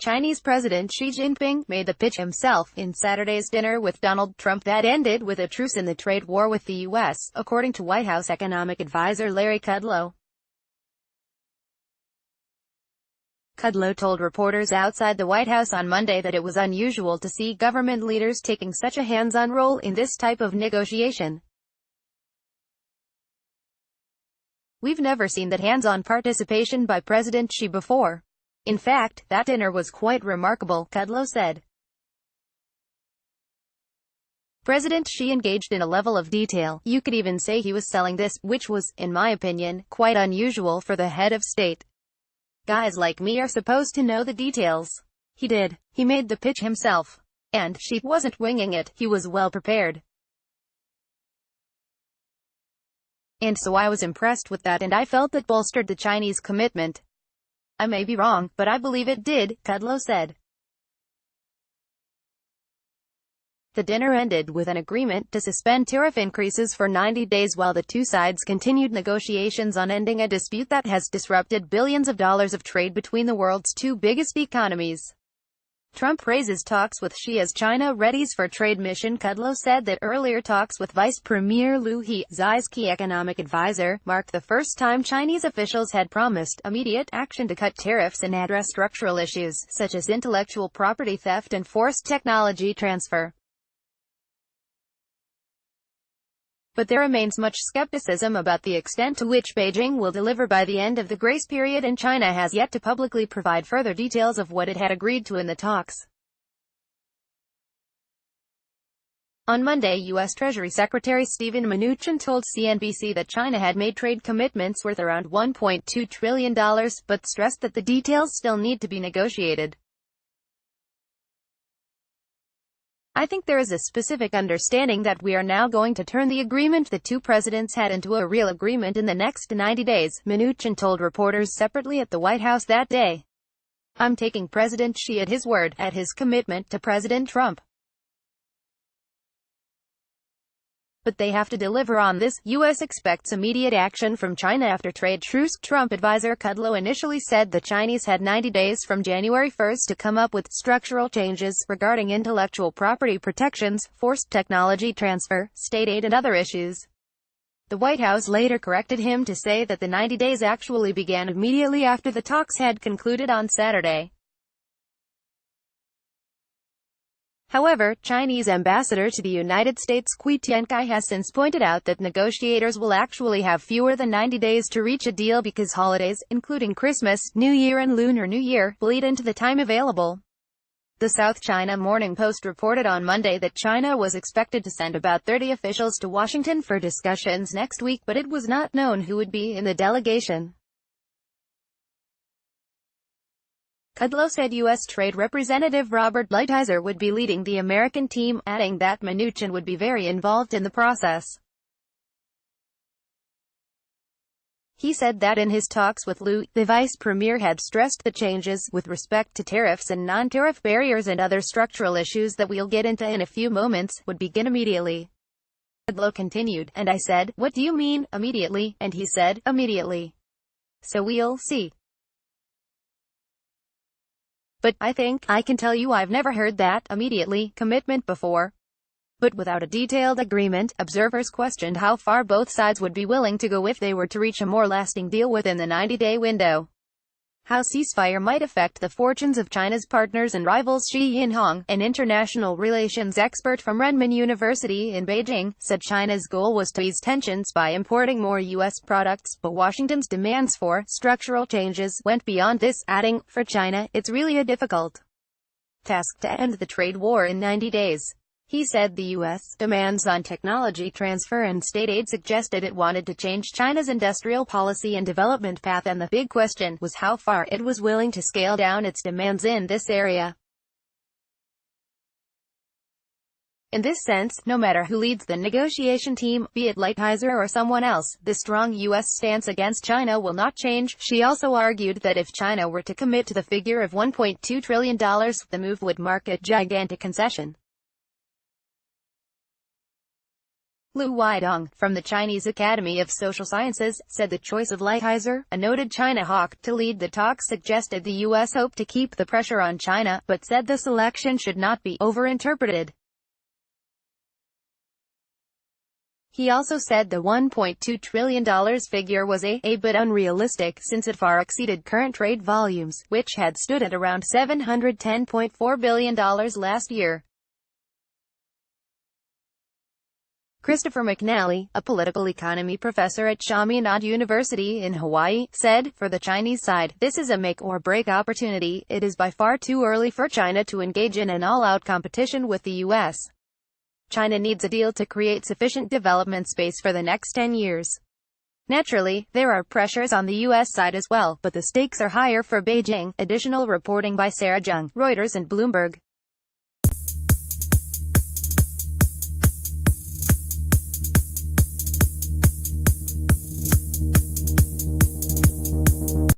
Chinese President Xi Jinping made the pitch himself in Saturday's dinner with Donald Trump that ended with a truce in the trade war with the U.S., according to White House economic advisor Larry Kudlow. Kudlow told reporters outside the White House on Monday that it was unusual to see government leaders taking such a hands-on role in this type of negotiation. "We've never seen that hands-on participation by President Xi before. In fact, that dinner was quite remarkable," Kudlow said. President Xi engaged in a level of detail, you could even say he was selling this, which was, in my opinion, quite unusual for the head of state. Guys like me are supposed to know the details. He did. He made the pitch himself. And Xi wasn't winging it, he was well prepared. And so I was impressed with that, and I felt that bolstered the Chinese commitment. I may be wrong, but I believe it did, Kudlow said. The dinner ended with an agreement to suspend tariff increases for 90 days while the two sides continued negotiations on ending a dispute that has disrupted billions of dollars of trade between the world's two biggest economies. Trump praises talks with Xi as China readies for trade mission. Kudlow said that earlier talks with Vice Premier Liu He, Xi's key economic advisor, marked the first time Chinese officials had promised immediate action to cut tariffs and address structural issues, such as intellectual property theft and forced technology transfer. But there remains much skepticism about the extent to which Beijing will deliver by the end of the grace period, and China has yet to publicly provide further details of what it had agreed to in the talks. On Monday, U.S. Treasury Secretary Steven Mnuchin told CNBC that China had made trade commitments worth around $1.2 trillion, but stressed that the details still need to be negotiated. "I think there is a specific understanding that we are now going to turn the agreement the two presidents had into a real agreement in the next 90 days, Mnuchin told reporters separately at the White House that day. "I'm taking President Xi at his word, at his commitment to President Trump. But they have to deliver on this. U.S. expects immediate action from China after trade truce." Trump advisor Kudlow initially said the Chinese had 90 days from January 1 to come up with structural changes regarding intellectual property protections, forced technology transfer, state aid and other issues. The White House later corrected him to say that the 90 days actually began immediately after the talks had concluded on Saturday. However, Chinese ambassador to the United States Cui Tiankai has since pointed out that negotiators will actually have fewer than 90 days to reach a deal because holidays, including Christmas, New Year and Lunar New Year, bleed into the time available. The South China Morning Post reported on Monday that China was expected to send about 30 officials to Washington for discussions next week, but it was not known who would be in the delegation. Kudlow said U.S. Trade Representative Robert Lighthizer would be leading the American team, adding that Mnuchin would be very involved in the process. He said that in his talks with Liu, the vice premier had stressed the changes, with respect to tariffs and non-tariff barriers and other structural issues that we'll get into in a few moments, would begin immediately. Kudlow continued, "And I said, what do you mean, immediately? And he said, immediately. So we'll see. But I think I can tell you I've never heard that immediately commitment before." But without a detailed agreement, observers questioned how far both sides would be willing to go if they were to reach a more lasting deal within the 90-day window. How ceasefire might affect the fortunes of China's partners and rivals. Shi Yinhong, an international relations expert from Renmin University in Beijing, said China's goal was to ease tensions by importing more U.S. products, but Washington's demands for structural changes went beyond this, adding, "For China, it's really a difficult task to end the trade war in 90 days. He said the U.S. demands on technology transfer and state aid suggested it wanted to change China's industrial policy and development path, and the big question was how far it was willing to scale down its demands in this area. In this sense, no matter who leads the negotiation team, be it Lighthizer or someone else, the strong U.S. stance against China will not change." She also argued that if China were to commit to the figure of $1.2 trillion, the move would mark a gigantic concession. Lu Weidong, from the Chinese Academy of Social Sciences, said the choice of Lighthizer, a noted China hawk, to lead the talks suggested the U.S. hoped to keep the pressure on China, but said the selection should not be overinterpreted. He also said the $1.2 trillion figure was a bit unrealistic, since it far exceeded current trade volumes, which had stood at around $710.4 billion last year. Christopher McNally, a political economy professor at Chaminade University in Hawaii, said, "For the Chinese side, this is a make-or-break opportunity. It is by far too early for China to engage in an all-out competition with the U.S. China needs a deal to create sufficient development space for the next 10 years. Naturally, there are pressures on the U.S. side as well, but the stakes are higher for Beijing." Additional reporting by Sarah Jung, Reuters and Bloomberg.